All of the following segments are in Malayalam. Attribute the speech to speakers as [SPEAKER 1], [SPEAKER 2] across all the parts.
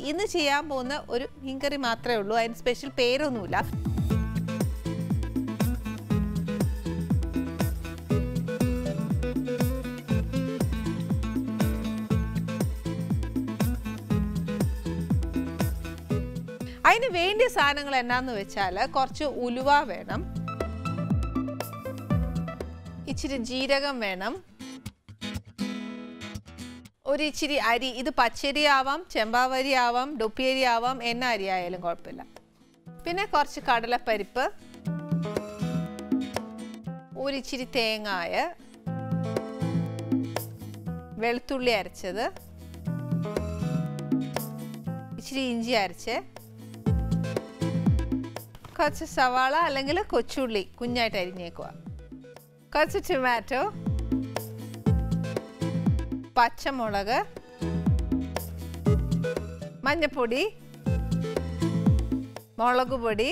[SPEAKER 1] ഇന്ന് ചെയ്യാൻ പോകുന്ന ഒരു മീൻകറി മാത്രമേ ഉള്ളൂ. അതിന് സ്പെഷ്യൽ പേരൊന്നുമില്ല. അതിന് വേണ്ടിയ സാധനങ്ങൾ എന്നാന്ന് വെച്ചാൽ കുറച്ച് ഉലുവ വേണം, ഇച്ചിരി ജീരകം വേണം, ഒരു ഇച്ചിരി അരി. ഇത് പച്ചരി ആവാം, ചെമ്പാവരി ആവാം, ഡൊപ്പിയരി ആവാം, എന്ന അരി ആയാലും കുഴപ്പമില്ല. പിന്നെ കുറച്ച് കടലപ്പരിപ്പ്, ഒരിച്ചിരി തേങ്ങായ, വെളുത്തുള്ളി അരച്ചത്, ഇച്ചിരി ഇഞ്ചി അരച്ച്, കുറച്ച് സവാള അല്ലെങ്കിൽ കൊച്ചുള്ളി കുഞ്ഞായിട്ട് അരിഞ്ഞേക്കുക, കുറച്ച് ടൊമാറ്റോ, പച്ചമുളക്, മഞ്ഞപ്പൊടി, മുളക് പൊടി.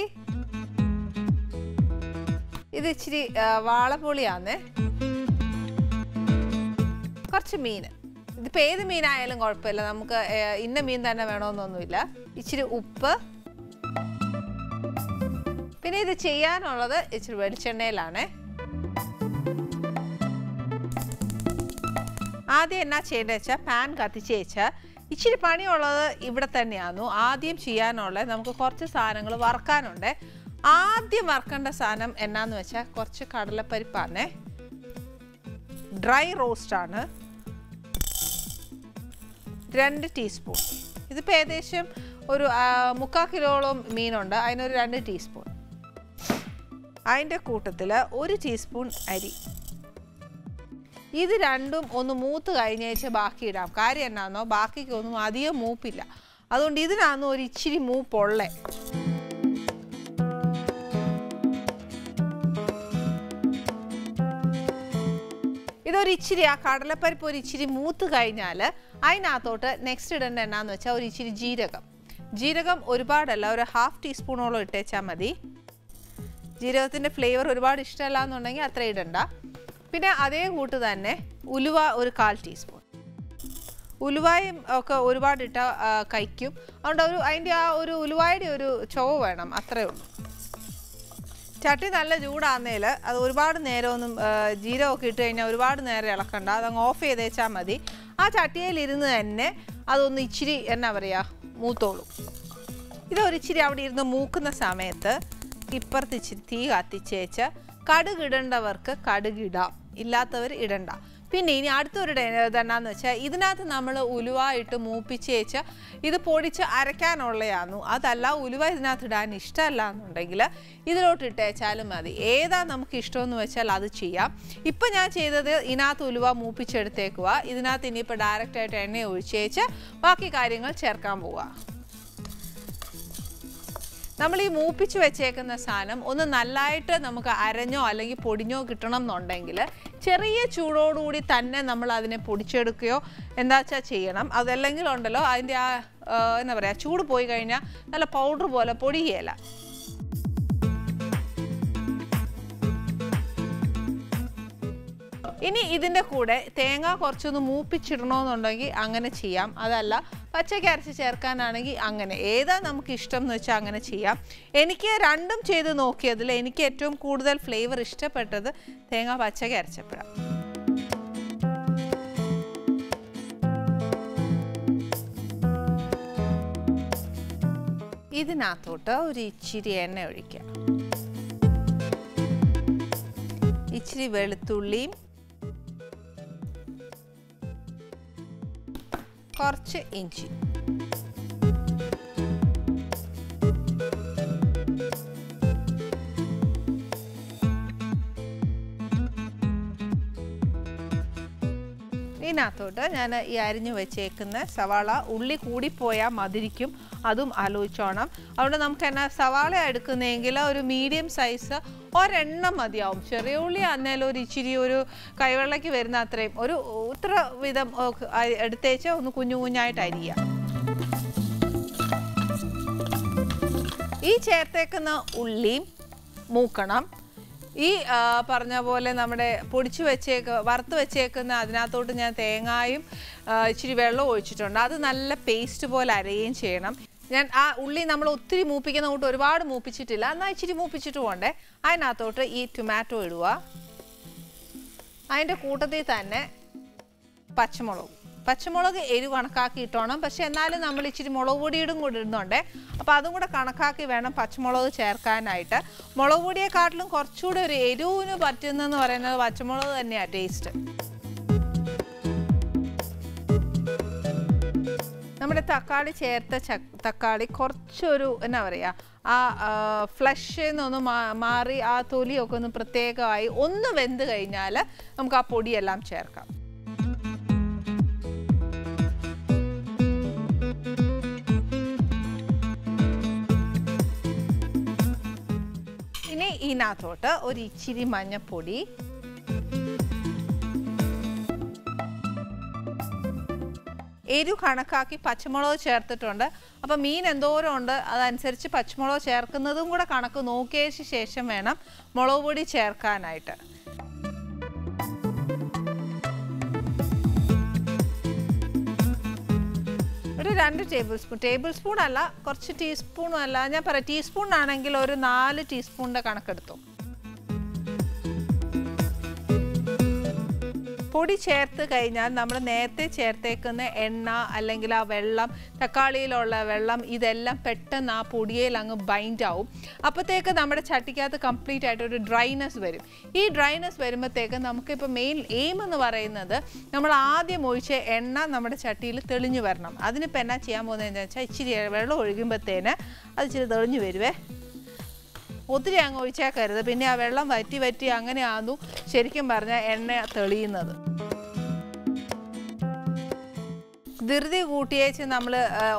[SPEAKER 1] ഇത് ഇച്ചിരി വാളപ്പുളിയാന്നേ. കുറച്ച് മീൻ. ഇതിപ്പോൾ ഏത് മീനായാലും കുഴപ്പമില്ല, നമുക്ക് ഇന്ന മീൻ തന്നെ വേണമെന്നൊന്നുമില്ല. ഇച്ചിരി ഉപ്പ്. പിന്നെ ഇത് ചെയ്യാനുള്ളത് ഇച്ചിരി വെളിച്ചെണ്ണയിലാണേ. ആദ്യം എന്നാ ചെയ്യേണ്ടത് വെച്ചാൽ പാൻ കത്തിച്ച് വെച്ചാൽ ഇച്ചിരി പണിയുള്ളത് ഇവിടെ തന്നെയായിരുന്നു. ആദ്യം ചെയ്യാനുള്ളത് നമുക്ക് കുറച്ച് സാധനങ്ങൾ വറുക്കാനുണ്ട്. ആദ്യം വറുക്കേണ്ട സാധനം എന്നാന്ന് വെച്ചാൽ കുറച്ച് കടലപ്പരിപ്പാണേ. Dry റോസ്റ്റാണ്, 2 teaspoon. ഇതിപ്പോൾ ഏകദേശം ഒരു 3/4 കിലോളം മീനുണ്ട്, അതിനൊരു 2 ടീസ്പൂൺ. അതിൻ്റെ കൂട്ടത്തിൽ 1 ടീസ്പൂൺ അരി. ഇത് രണ്ടും ഒന്ന് മൂത്ത് കഴിഞ്ഞേച്ച് ബാക്കി ഇടാം. കാര്യം എന്നാന്നോ, ബാക്കിക്കൊന്നും അധികം മൂപ്പില്ല, അതുകൊണ്ട് ഇതിനാന്ന് ഒരു ഇച്ചിരി മൂപ്പുള്ളേ. ഇതൊരിച്ചിരി ആ കടലപ്പരിപ്പ് ഒരു ഇച്ചിരി മൂത്ത് കഴിഞ്ഞാൽ അതിനകത്തോട്ട് നെക്സ്റ്റ് ഇടേണ്ട എന്നാന്ന് വെച്ചാൽ ഒരു ഇച്ചിരി ജീരകം. ജീരകം ഒരുപാടല്ല, ഒരു 1/2 ടീസ്പൂണോളം ഇട്ടേച്ചാൽ മതി. ജീരകത്തിൻ്റെ ഫ്ലേവർ ഒരുപാട് ഇഷ്ടമല്ല എന്നുണ്ടെങ്കിൽ അത്ര ഇടണ്ട. പിന്നെ അതേ കൂട്ട് തന്നെ ഉലുവ ഒരു 1/4 ടീസ്പൂൺ. ഉലുവായും ഒക്കെ ഒരുപാട് ഇട്ടാൽ കഴിക്കും, അതുകൊണ്ട് അതിൻ്റെ ആ ഒരു ഉലുവായുടെ ഒരു ചുവ വേണം, അത്രയേ ഉള്ളൂ. ചട്ടി നല്ല ചൂടാന്നേൽ അത് ഒരുപാട് നേരമൊന്നും ജീരകമൊക്കെ ഇട്ട് കഴിഞ്ഞാൽ ഒരുപാട് നേരം ഇളക്കണ്ട, അതങ്ങ് ഓഫ് ചെയ്തേച്ചാൽ മതി. ആ ചട്ടിയിലിരുന്ന് തന്നെ അതൊന്ന് ഇച്ചിരി എന്നാ പറയുക മൂത്തോളൂ. ഇതൊരിച്ചിരി അവിടെ ഇരുന്ന് മൂക്കുന്ന സമയത്ത് ഇപ്പുറത്ത് ഇച്ചിരി തീ കത്തിച്ചേച്ച് കടുകിടേണ്ടവർക്ക് കടുകിടാം, ഇല്ലാത്തവർ ഇടണ്ട. പിന്നെ ഇനി അടുത്തൊരു ഇതെന്നാന്ന് വെച്ചാൽ ഇതിനകത്ത് നമ്മൾ ഉലുവ ഇട്ട് മൂപ്പിച്ചേച്ച് ഇത് പൊടിച്ച് അരയ്ക്കാനുള്ളതാണ്. അതല്ല, ഉലുവ ഇതിനകത്ത് ഇടാൻ ഇഷ്ടമല്ല എന്നുണ്ടെങ്കിൽ ഇതിലോട്ട് ഇട്ടേച്ചാലും മതി. ഏതാ നമുക്ക് ഇഷ്ടമെന്ന് വെച്ചാൽ അത് ചെയ്യാം. ഇപ്പം ഞാൻ ചെയ്തത് ഇതിനകത്ത് ഉലുവ മൂപ്പിച്ചെടുത്തേക്കുക. ഇതിനകത്ത് ഇനിയിപ്പോൾ ഡയറക്റ്റായിട്ട് എണ്ണ ഒഴിച്ചേച്ച് ബാക്കി കാര്യങ്ങൾ ചേർക്കാൻ പോവുക. നമ്മൾ ഈ മൂപ്പിച്ച് വെച്ചേക്കുന്ന സാധനം ഒന്ന് നല്ലതായിട്ട് നമുക്ക് അരഞ്ഞോ അല്ലെങ്കിൽ പൊടിഞ്ഞോ കിട്ടണം എന്നുണ്ടെങ്കിൽ ചെറിയ ചൂടോടുകൂടി തന്നെ നമ്മൾ അതിനെ പൊടിച്ചെടുക്കുകയോ എന്താ വെച്ചാൽ ചെയ്യണം. അതല്ലെങ്കിൽ ഉണ്ടല്ലോ അതിൻ്റെ ആ എന്താ പറയുക ചൂട് പോയി കഴിഞ്ഞാൽ നല്ല പൗഡർ പോലെ പൊടിയേല. ഇനി ഇതിൻ്റെ കൂടെ തേങ്ങ കുറച്ചൊന്ന് മൂപ്പിച്ചിടണമെന്നുണ്ടെങ്കിൽ അങ്ങനെ ചെയ്യാം, അതല്ല പച്ചയ്ക്ക് അരച്ച് ചേർക്കാനാണെങ്കിൽ അങ്ങനെ. ഏതാ നമുക്ക് ഇഷ്ടം എന്ന് വെച്ചാൽ അങ്ങനെ ചെയ്യാം. എനിക്ക് രണ്ടും ചെയ്ത് നോക്കിയതിൽ എനിക്ക് ഏറ്റവും കൂടുതൽ ഫ്ലേവർ ഇഷ്ടപ്പെട്ടത് തേങ്ങ പച്ചയ്ക്ക് അരച്ചപ്പോഴാണ്. ഇതിനകത്തോട്ട് ഒരു ഇച്ചിരി എണ്ണ ഒഴിക്കുക, ഇച്ചിരി വെളുത്തുള്ളിയും കുറച്ച് ഇഞ്ചി. ഇതിനകത്തോട്ട് ഞാൻ ഈ അരിഞ്ഞു വെച്ചേക്കുന്ന സവാള, ഉള്ളി കൂടിപ്പോയാൽ മധുരിക്കും, അതും ആലോചിച്ചോണം. അതുകൊണ്ട് നമുക്ക് എന്നാ സവാള എടുക്കുന്നതെങ്കിൽ ഒരു മീഡിയം സൈസ് ഒരെണ്ണം മതിയാവും. ചെറിയ ഉള്ളി അന്നേലും ഒരു ഇച്ചിരി ഒരു കൈവെള്ളയ്ക്ക് വരുന്ന അത്രയും ഒരു ഇത്ര വിധം എടുത്തേച്ച് ഒന്ന് കുഞ്ഞു കുഞ്ഞായിട്ട് അരിയുക. ഈ ചേർത്തേക്കുന്ന ഉള്ളിയും മൂക്കണം. ഈ പറഞ്ഞ പോലെ നമ്മുടെ പൊടിച്ച് വറുത്ത് വെച്ചേക്കുന്ന അതിനകത്തോട്ട് ഞാൻ തേങ്ങായും ഇച്ചിരി വെള്ളം ഒഴിച്ചിട്ടുണ്ട്. അത് നല്ല പേസ്റ്റ് പോലെ അരയുകയും ചെയ്യണം. ഞാൻ ആ ഉള്ളി നമ്മൾ ഒത്തിരി മൂപ്പിക്കുന്ന കൂട്ട് ഒരുപാട് മൂപ്പിച്ചിട്ടില്ല, എന്നാൽ ഇച്ചിരി മൂപ്പിച്ചിട്ട് പോകണ്ടേ. അതിനകത്തോട്ട് ഈ ടൊമാറ്റോ ഇടുക. അതിൻ്റെ കൂട്ടത്തിൽ തന്നെ പച്ചമുളക് എരിവ് കണക്കാക്കി ഇട്ടോണം. പക്ഷെ എന്നാലും നമ്മൾ ഇച്ചിരി മുളക് പൊടിയുടെ കൂടെ ഇടുന്നുണ്ട്. അപ്പോൾ അതും കൂടെ കണക്കാക്കി വേണം പച്ചമുളക് ചേർക്കാനായിട്ട്. മുളക് പൊടിയെക്കാട്ടിലും കുറച്ചുകൂടെ ഒരു എരിവിന് പറ്റുന്നതെന്ന് പറയുന്നത് പച്ചമുളക് തന്നെയാണ് ടേസ്റ്റ്. നമ്മുടെ തക്കാളി ചേർത്ത തക്കാളി കുറച്ചൊരു എന്നാ പറയുക, ആ ഫ്ലഷിൽ നിന്നൊന്ന് മാറി ആ തൊലിയൊക്കെ ഒന്ന് പ്രത്യേകമായി ഒന്ന് വെന്ത് കഴിഞ്ഞാൽ നമുക്ക് ആ പൊടിയെല്ലാം ചേർക്കാം. ഇനി ഇതിനകത്തോട്ട് ഒരു ഇച്ചിരി മഞ്ഞൾപ്പൊടി, എരിവ് കണക്കാക്കി പച്ചമുളക് ചേർത്തിട്ടുണ്ട്. അപ്പം മീൻ എന്തോരം ഉണ്ട് അതനുസരിച്ച് പച്ചമുളക് ചേർക്കുന്നതും കൂടെ കണക്ക് നോക്കിയതിന് ശേഷം വേണം മുളക് പൊടി ചേർക്കാനായിട്ട്. ഒരു 2 ടേബിൾ സ്പൂൺ അല്ല, കുറച്ച് ടീസ്പൂണും അല്ല, ഞാൻ പറയാം ടീസ്പൂണാണെങ്കിൽ ഒരു 4 ടീസ്പൂണിൻ്റെ കണക്കെടുത്തു. പൊടി ചേർത്ത് കഴിഞ്ഞാൽ നമ്മൾ നേരത്തെ ചേർത്തേക്കുന്ന എണ്ണ അല്ലെങ്കിൽ ആ വെള്ളം, തക്കാളിയിലുള്ള വെള്ളം, ഇതെല്ലാം പെട്ടെന്ന് ആ പൊടിയിൽ അങ്ങ് ബൈൻഡ് ആവും. അപ്പോഴത്തേക്ക് നമ്മുടെ ചട്ടിക്കകത്ത് കംപ്ലീറ്റ് ആയിട്ട് ഒരു ഡ്രൈനെസ് വരും. ഈ ഡ്രൈനെസ് വരുമ്പോഴത്തേക്ക് നമുക്കിപ്പോൾ മെയിൻ എയിം എന്ന് പറയുന്നത് നമ്മൾ ആദ്യം ഒഴിച്ച എണ്ണ നമ്മുടെ ചട്ടിയിൽ തെളിഞ്ഞു വരണം. അതിനിപ്പോൾ എന്നാ ചെയ്യാൻ പോകുന്നതെന്ന് വെച്ചാൽ ഇച്ചിരി വെള്ളം ഒഴിക്കുമ്പോഴത്തേന് അത് ഇച്ചിരി തെളിഞ്ഞു വരുവേ. ഒത്തിരി അങ്ങ് ഒഴിച്ചേക്കരുത്, പിന്നെ ആ വെള്ളം വറ്റി അങ്ങനെയാകുന്നു ശരിക്കും പറഞ്ഞാൽ എണ്ണ തെളിയുന്നത്. ധൃതി കൂട്ടിയേച്ച് നമ്മൾ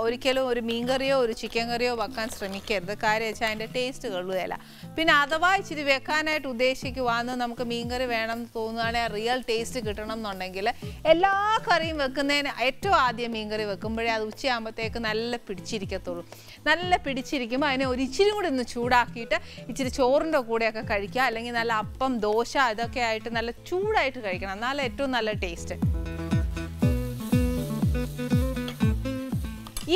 [SPEAKER 1] ഒരിക്കലും ഒരു മീൻ കറിയോ ഒരു ചിക്കൻ കറിയോ വെക്കാൻ ശ്രമിക്കരുത്. കാര്യം വെച്ചാൽ അതിൻ്റെ ടേസ്റ്റ് കൊള്ളുകയില്ല. പിന്നെ അഥവാ ഇച്ചിരി വെക്കാനായിട്ട് ഉദ്ദേശിക്കുവാന്ന് നമുക്ക് മീൻ കറി വേണം എന്ന് തോന്നുകയാണെങ്കിൽ റിയൽ ടേസ്റ്റ് കിട്ടണം എന്നുണ്ടെങ്കിൽ എല്ലാ കറിയും വെക്കുന്നതിന് ഏറ്റവും ആദ്യം മീൻ കറി വെക്കുമ്പോഴേ അത് ഉച്ചയാകുമ്പോഴത്തേക്ക് നല്ല പിടിച്ചിരിക്കത്തുള്ളൂ. നല്ല പിടിച്ചിരിക്കുമ്പോൾ അതിനെ ഒരു ഇച്ചിരി കൂടി ഒന്ന് ചൂടാക്കിയിട്ട് ഇച്ചിരി ചോറിൻ്റെ കൂടെയൊക്കെ കഴിക്കുക. അല്ലെങ്കിൽ നല്ല അപ്പം, ദോശ ഇതൊക്കെ ആയിട്ട് നല്ല ചൂടായിട്ട് കഴിക്കണം, എന്നാലും ഏറ്റവും നല്ല ടേസ്റ്റ്.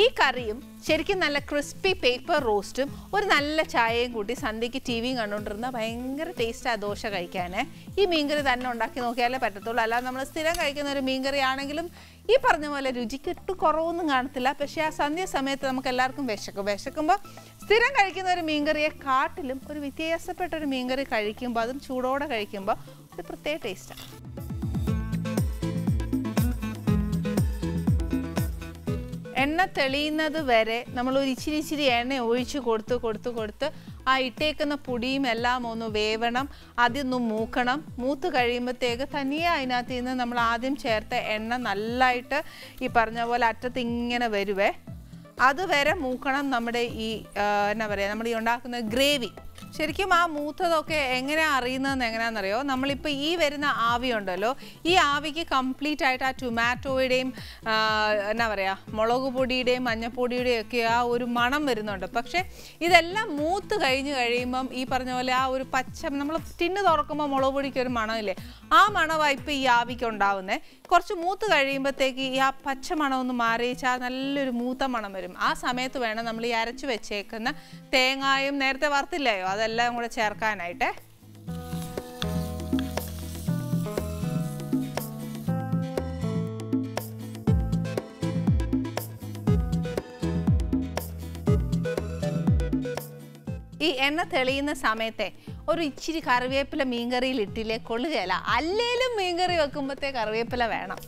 [SPEAKER 1] ഈ കറിയും ശരിക്കും നല്ല ക്രിസ്പി പേപ്പർ റോസ്റ്റും ഒരു നല്ല ചായയും കൂട്ടി സന്ധ്യയ്ക്ക് ടി വിയും കണ്ടുകൊണ്ടിരുന്ന ഭയങ്കര ടേസ്റ്റാണ് ദോശ കഴിക്കാൻ. ഈ മീൻകറി തന്നെ ഉണ്ടാക്കി നോക്കിയാലേ പറ്റത്തുള്ളൂ. അല്ലാതെ നമ്മൾ സ്ഥിരം കഴിക്കുന്ന ഒരു മീൻകറി ആണെങ്കിലും ഈ പറഞ്ഞ പോലെ രുചിക്കിട്ട് കുറവൊന്നും കാണത്തില്ല. പക്ഷേ ആ സന്ധ്യ സമയത്ത് നമുക്ക് എല്ലാവർക്കും വിശക്കുമ്പോൾ സ്ഥിരം കഴിക്കുന്ന ഒരു മീൻകറിയെ കാട്ടിലും ഒരു വ്യത്യാസപ്പെട്ട ഒരു മീൻകറി കഴിക്കുമ്പോൾ, അതും ചൂടോടെ കഴിക്കുമ്പോൾ ഒരു പ്രത്യേക ടേസ്റ്റാണ്. എണ്ണ തെളിയുന്നത് വരെ നമ്മൾ ഒരു ഇച്ചിരി എണ്ണ ഒഴിച്ച് കൊടുത്ത് ആ ഇട്ടേക്കുന്ന പൊടിയും എല്ലാം ഒന്ന് വേവണം, അതൊന്ന് മൂക്കണം. മൂത്ത് കഴിയുമ്പോഴത്തേക്ക് തനിയെ അതിനകത്ത് നിന്ന് നമ്മൾ ആദ്യം ചേർത്ത എണ്ണ നല്ലതായിട്ട് ഈ പറഞ്ഞ പോലെ അറ്റത്ത് ഇങ്ങനെ വരുവേ. അതുവരെ മൂക്കണം നമ്മുടെ ഈ എന്നാ പറയുക, നമ്മൾ ഈ ഉണ്ടാക്കുന്ന ഗ്രേവി. ശരിക്കും ആ മൂത്തതൊക്കെ എങ്ങനെയാണ് അറിയുന്നതെന്ന് എങ്ങനെയാണെന്നറിയോ, നമ്മളിപ്പോൾ ഈ വരുന്ന ആവി ഉണ്ടല്ലോ, ഈ ആവിക്ക് കംപ്ലീറ്റ് ആയിട്ട് ആ ടൊമാറ്റോയുടെയും എന്നാ പറയുക മുളക് പൊടിയുടെയും മഞ്ഞൾപ്പൊടിയുടെയും ഒക്കെ ആ ഒരു മണം വരുന്നുണ്ട്. പക്ഷേ ഇതെല്ലാം മൂത്ത് കഴിയുമ്പം ഈ പറഞ്ഞ പോലെ ആ ഒരു പച്ച, നമ്മൾ ടിന്ന് തുറക്കുമ്പോൾ മുളക് പൊടിക്ക് ഒരു മണമില്ലേ, ആ മണമാണ് ഇപ്പോൾ ഈ ആവിക്ക് ഉണ്ടാവുന്നത്. കുറച്ച് മൂത്ത് കഴിയുമ്പോഴത്തേക്ക് ഈ ആ പച്ച മണം ഒന്ന് മാറിയിച്ചാൽ നല്ലൊരു മൂത്ത മണം വരും. ആ സമയത്ത് വേണം നമ്മൾ ഈ അരച്ച് വെച്ചേക്കുന്ന തേങ്ങായും നേരത്തെ വറുത്തില്ലയോ അതെല്ലാം കൂടെ ചേർക്കാനായിട്ട്. ഈ എണ്ണ തെളിയുന്ന സമയത്തെ ഒരു ഇച്ചിരി കറിവേപ്പില മീൻകറിയിൽ ഇട്ടില്ലേ കൊള്ളുകയില്ല. അല്ലേലും മീൻകറി വെക്കുമ്പോഴത്തെ കറിവേപ്പില വേണം.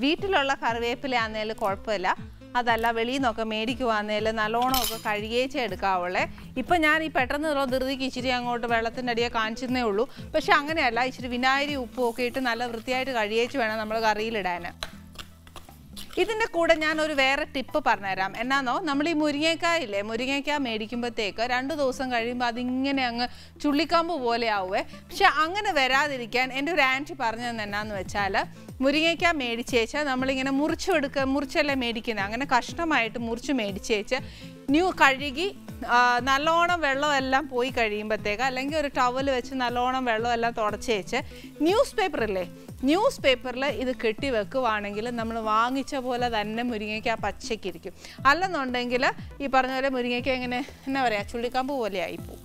[SPEAKER 1] വീട്ടിലുള്ള കറിവേപ്പില ആണെങ്കിലും കുഴപ്പമില്ല, അതല്ല വെളിയിൽ നിന്നൊക്കെ മേടിക്കുവാന്നേലും നല്ലോണമൊക്കെ കഴുകിയേച്ചേ എടുക്കാവുള്ളേ. ഇപ്പം ഞാൻ ഈ പെട്ടെന്ന് ധൃതിക്ക് ഇച്ചിരി അങ്ങോട്ട് വെള്ളത്തിൻ്റെ അടിയെ കാണിച്ചെന്നേ ഉള്ളൂ. പക്ഷെ അങ്ങനെയല്ല, ഇച്ചിരി വിനാഗിരി ഉപ്പും ഒക്കെ ഇട്ട് നല്ല വൃത്തിയായിട്ട് കഴുകിയേച്ച് വേണം നമ്മൾ കറിയിലിടാൻ. ഇതിൻ്റെ കൂടെ ഞാനൊരു വേറെ ടിപ്പ് പറഞ്ഞുതരാം. എന്നാന്നോ, നമ്മൾ ഈ മുരിങ്ങയ്ക്കായില്ലേ, മുരിങ്ങയ്ക്ക മേടിക്കുമ്പോഴത്തേക്ക് 2 ദിവസം കഴിയുമ്പോൾ അതിങ്ങനെ അങ്ങ് ചുള്ളിക്കമ്പ് പോലെ ആവുമേ. പക്ഷെ അങ്ങനെ വരാതിരിക്കാൻ എൻ്റെ ഒരു ആൻറ്റി പറഞ്ഞതെന്ന് എന്നാന്ന് വെച്ചാൽ, മുരിങ്ങയ്ക്ക മേടിച്ചേച്ചാൽ നമ്മളിങ്ങനെ മുറിച്ചല്ലേ മേടിക്കുന്നത്, അങ്ങനെ കഷ്ണമായിട്ട് മുറിച്ച് മേടിച്ചേച്ച് കഴുകി നല്ലോണം വെള്ളമെല്ലാം പോയി കഴിയുമ്പോഴത്തേക്ക്, അല്ലെങ്കിൽ ഒരു ടവൽ വെച്ച് നല്ലോണം വെള്ളമെല്ലാം തുടച്ചേച്ച് ന്യൂസ് പേപ്പറിൽ ഇത് കെട്ടി വെക്കുവാണെങ്കിൽ നമ്മൾ വാങ്ങിച്ച പോലെ തന്നെ മുരിങ്ങയ്ക്ക പച്ചയ്ക്കിരിക്കും. അല്ലെന്നുണ്ടെങ്കിൽ ഈ പറഞ്ഞ പോലെ മുരിങ്ങയ്ക്ക ഇങ്ങനെ എന്നാ പറയുക, ചുള്ളിക്കമ്പ് പോലെ ആയിപ്പോവും.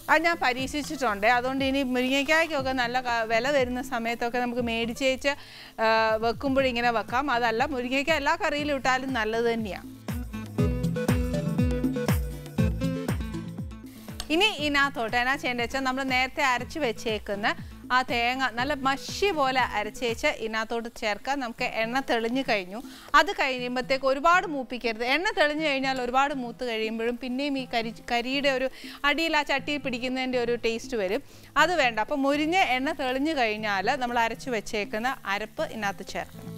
[SPEAKER 1] അത് ഞാൻ പരീക്ഷിച്ചിട്ടുണ്ട്. അതുകൊണ്ട് ഇനി മുരിങ്ങയ്ക്കായ്ക്കൊക്കെ നല്ല വില വരുന്ന സമയത്തൊക്കെ നമുക്ക് മേടിച്ചേച്ച് വെക്കുമ്പോഴിങ്ങനെ വെക്കാം. അതല്ല, മുരിങ്ങയ്ക്ക എല്ലാ കറിയിലും ഇട്ടാലും നല്ലത് തന്നെയാണ്. ഇനി ഇതിനകത്തോട്ട് എന്നാ ചെയ്യേണ്ടത് വെച്ചാൽ, നമ്മൾ നേരത്തെ അരച്ച് വെച്ചേക്കുന്ന ആ തേങ്ങ നല്ല മഷി പോലെ അരച്ചേച്ച് ഇതിനകത്തോട്ട് ചേർക്കാം. നമുക്ക് എണ്ണ തെളിഞ്ഞു കഴിഞ്ഞു. അത് കഴിയുമ്പോഴത്തേക്ക് ഒരുപാട് മൂപ്പിക്കരുത്. എണ്ണ തെളിഞ്ഞു കഴിഞ്ഞാൽ ഒരുപാട് മൂത്ത് കഴിയുമ്പോഴും പിന്നെയും ഈ കരിയുടെ ഒരു അടിയിൽ ആ ചട്ടിയിൽ പിടിക്കുന്നതിൻ്റെ ഒരു ടേസ്റ്റ് വരും. അത് വേണ്ട. അപ്പോൾ മുരിഞ്ഞ് എണ്ണ തെളിഞ്ഞു കഴിഞ്ഞാൽ നമ്മൾ അരച്ച് വെച്ചേക്കുന്ന അരപ്പ് ഇതിനകത്ത് ചേർക്കണം.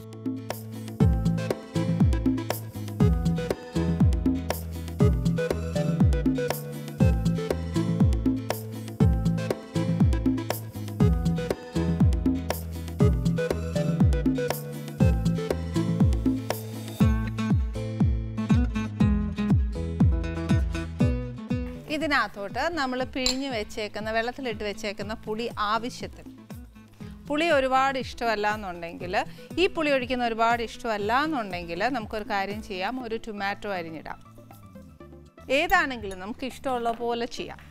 [SPEAKER 1] ഇതിനകത്തോട്ട് നമ്മൾ പിഴിഞ്ഞ് വെച്ചേക്കുന്ന, വെള്ളത്തിലിട്ട് വെച്ചേക്കുന്ന പുളി ആവശ്യത്തിന്. പുളി ഒരുപാട് ഇഷ്ടമല്ല എന്നുണ്ടെങ്കിൽ, ഈ പുളി ഒഴിക്കുന്ന ഒരുപാട് ഇഷ്ടമല്ല എന്നുണ്ടെങ്കിൽ നമുക്കൊരു കാര്യം ചെയ്യാം, ഒരു ടൊമാറ്റോ അരിഞ്ഞിടാം. ഏതാണെങ്കിലും നമുക്ക് ഇഷ്ടമുള്ള പോലെ ചെയ്യാം.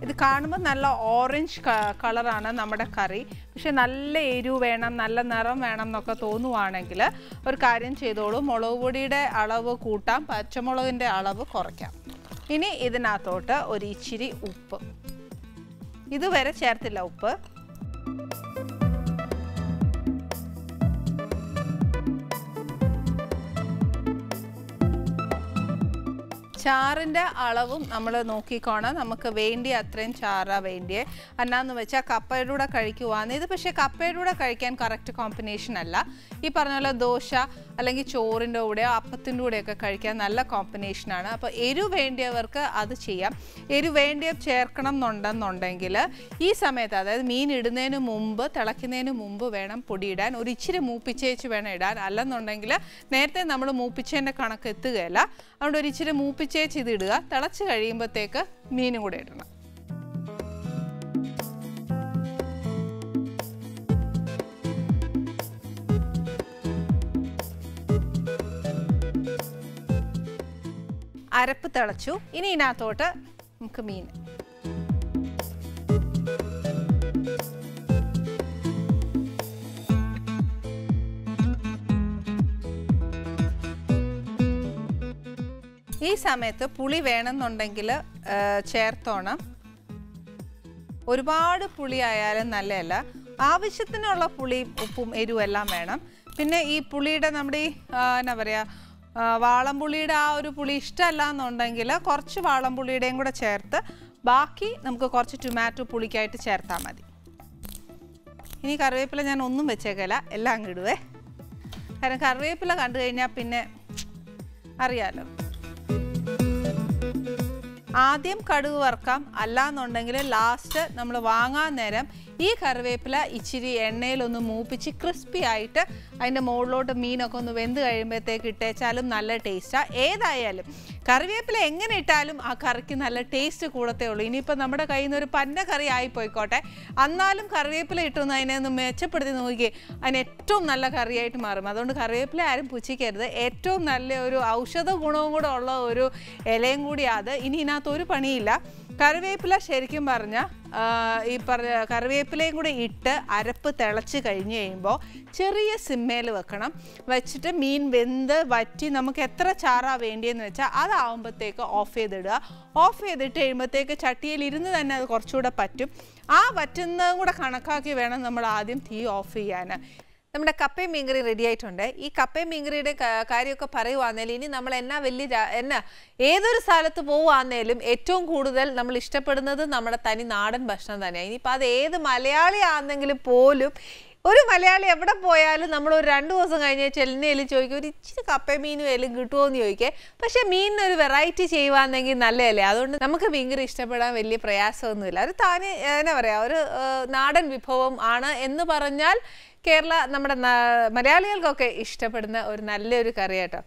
[SPEAKER 1] ഇത് കാണുമ്പോൾ നല്ല ഓറഞ്ച് കളറാണ് നമ്മുടെ കറി. പക്ഷെ നല്ല എരിവ് വേണം, നല്ല നിറം വേണം എന്നൊക്കെ തോന്നുവാണെങ്കിൽ ഒരു കാര്യം ചെയ്തോളൂ, മുളക് പൊടിയുടെ അളവ് കൂട്ടാം, പച്ചമുളകിൻ്റെ അളവ് കുറയ്ക്കാം. ഇനി ഇതിനകത്തോട്ട് ഒരു ഇച്ചിരി ഉപ്പ്, ഇതുവരെ ചേർത്തില്ല ഉപ്പ്. ചാറിൻ്റെ അളവും നമ്മൾ നോക്കിക്കോണം. നമുക്ക് വേണ്ടിയ അത്രയും ചാറാണ് വേണ്ടിയേ. എന്നാന്ന് വെച്ചാൽ കപ്പയുടെ കൂടെ കഴിക്കുവാന്ന്. ഇത് പക്ഷേ കപ്പയുടെ കൂടെ കഴിക്കാൻ കറക്റ്റ് കോമ്പിനേഷൻ അല്ല. ഈ പറഞ്ഞ പോലെ ദോശ അല്ലെങ്കിൽ ചോറിൻ്റെ കൂടെയോ അപ്പത്തിൻ്റെ കൂടെയൊക്കെ കഴിക്കാൻ നല്ല കോമ്പിനേഷനാണ്. അപ്പോൾ എരിവ് വേണ്ടിയവർക്ക് അത് ചെയ്യാം. എരിവ് വേണ്ടിയ ചേർക്കണം എന്നുണ്ടെന്നുണ്ടെങ്കിൽ ഈ സമയത്ത്, അതായത് മീൻ ഇടുന്നതിന് മുമ്പ്, തിളയ്ക്കുന്നതിന് മുമ്പ് വേണം പൊടിയിടാൻ. ഒരു ഇച്ചിരി മൂപ്പിച്ചേച്ച് വേണം ഇടാൻ. അല്ലെന്നുണ്ടെങ്കിൽ നേരത്തെ നമ്മൾ മൂപ്പിച്ചതിൻ്റെ കണക്ക് എത്തുകയല്ല. അതുകൊണ്ട് ഒരു ഇച്ചിരി മൂപ്പിച്ചേച്ച് ഇത് ഇടുക. തിളച്ച് കഴിയുമ്പോഴത്തേക്ക് മീനും കൂടെ ഇടണം. അരപ്പ് തിളച്ചു. ഇനി ഇതിനകത്തോട്ട് നമുക്ക് മീൻ. ഈ സമയത്ത് പുളി വേണമെന്നുണ്ടെങ്കിൽ ചേർത്തോണം. ഒരുപാട് പുളി ആയാലും നല്ലതല്ല. ആവശ്യത്തിനുള്ള പുളിയും ഉപ്പും എരിവെല്ലാം വേണം. പിന്നെ ഈ പുളിയുടെ നമ്മുടെ ഈ എന്നാ പറയുക, വാളംപുളിയുടെ ആ ഒരു പുളി ഇഷ്ടമല്ല എന്നുണ്ടെങ്കിൽ കുറച്ച് വാളംപുളിയുടെയും കൂടെ ചേർത്ത് ബാക്കി നമുക്ക് കുറച്ച് ടൊമാറ്റോ പുളിക്കായിട്ട് ചേർത്താൽ മതി. ഇനി കറിവേപ്പില ഞാൻ ഒന്നും വെച്ചേക്കല്ല, എല്ലാം അങ്ങ് ഇടുവേ. കാരണം കറിവേപ്പില കണ്ടു കഴിഞ്ഞാൽ പിന്നെ അറിയാലോ. ആദ്യം കടുക് വറുക്കാം. അല്ലാന്നുണ്ടെങ്കിൽ ലാസ്റ്റ് നമ്മൾ വാങ്ങാൻ നേരം ഈ കറിവേപ്പില ഇച്ചിരി എണ്ണയിലൊന്ന് മൂപ്പിച്ച് ക്രിസ്പി ആയിട്ട് അതിൻ്റെ മുകളിലോട്ട് മീനൊക്കെ ഒന്ന് വെന്ത് കഴിയുമ്പോഴത്തേക്ക് ഇട്ടേച്ചാലും നല്ല ടേസ്റ്റാണ്. ഏതായാലും കറിവേപ്പില എങ്ങനെ ഇട്ടാലും ആ കറിക്ക് നല്ല ടേസ്റ്റ് കൂടത്തേ ഉള്ളൂ. ഇനിയിപ്പോൾ നമ്മുടെ കയ്യിൽ നിന്ന് ഒരു പന്ന കറി ആയിപ്പോയിക്കോട്ടെ, എന്നാലും കറിവേപ്പില ഇട്ടൊന്ന് അതിനെ ഒന്ന് മെച്ചപ്പെടുത്തി നോക്കി അതിന് ഏറ്റവും നല്ല കറിയായിട്ട് മാറും. അതുകൊണ്ട് കറിവേപ്പില ആരും പുച്ഛിക്കരുത്. ഏറ്റവും നല്ല ഒരു ഔഷധ ഗുണവും കൂടെ ഉള്ള ഒരു ഇലയും കൂടിയാണ് അത്. ഇനി ഇതിനകത്തൊരു പണിയില്ല. കറിവേപ്പില ശരിക്കും പറഞ്ഞാൽ ഈ കറിവേപ്പിലയും കൂടെ ഇട്ട് അരപ്പ് തിളച്ച് കഴിഞ്ഞ് കഴിയുമ്പോൾ ചെറിയ സിമ്മയിൽ വെക്കണം. വെച്ചിട്ട് മീൻ വെന്ത് വറ്റി നമുക്ക് എത്ര ചാറാ വേണ്ടിയെന്ന് വെച്ചാൽ അതാവുമ്പോഴത്തേക്ക് ഓഫ് ചെയ്തിടുക. ഓഫ് ചെയ്തിട്ട് കഴിയുമ്പോഴത്തേക്ക് ചട്ടിയിൽ ഇരുന്ന് തന്നെ അത് കുറച്ചുകൂടെ പറ്റും. ആ വറ്റുന്നതും കൂടെ കണക്കാക്കി വേണം നമ്മൾ ആദ്യം തീ ഓഫ് ചെയ്യാൻ. നമ്മുടെ കപ്പയും മീൻകറി റെഡി ആയിട്ടുണ്ട്. ഈ കപ്പയും മീൻകറിയുടെ കാര്യമൊക്കെ പറയുവാന്നേലും ഇനി നമ്മൾ ഏതൊരു സ്ഥലത്ത് പോവുകയാന്നേലും ഏറ്റവും കൂടുതൽ നമ്മൾ ഇഷ്ടപ്പെടുന്നത് നമ്മുടെ തനി നാടൻ ഭക്ഷണം തന്നെയാണ്. ഇനിയിപ്പോൾ അത് ഏത് മലയാളി ആണെന്നെങ്കിലും പോലും ഒരു മലയാളി എവിടെ പോയാലും നമ്മൾ ഒരു 2 ദിവസം കഴിഞ്ഞ് ചെല്ലുന്നതിലും ചോദിക്കും ഒരു ഇച്ചിരി കപ്പയും മീനും എല്ലാം കിട്ടുമോ എന്ന് ചോദിക്കേ. പക്ഷേ മീനിനൊരു വെറൈറ്റി ചെയ്യുവാണെങ്കിൽ നല്ലതല്ലേ. അതുകൊണ്ട് നമുക്ക് മീൻകറി ഇഷ്ടപ്പെടാൻ വലിയ പ്രയാസമൊന്നുമില്ല. ഒരു താനെ എന്നാ പറയുക, ഒരു നാടൻ വിഭവം ആണ് എന്ന് പറഞ്ഞാൽ നമ്മുടെ മലയാളികൾക്കൊക്കെ ഇഷ്ടപ്പെടുന്ന ഒരു നല്ലൊരു കറി കേട്ടോ.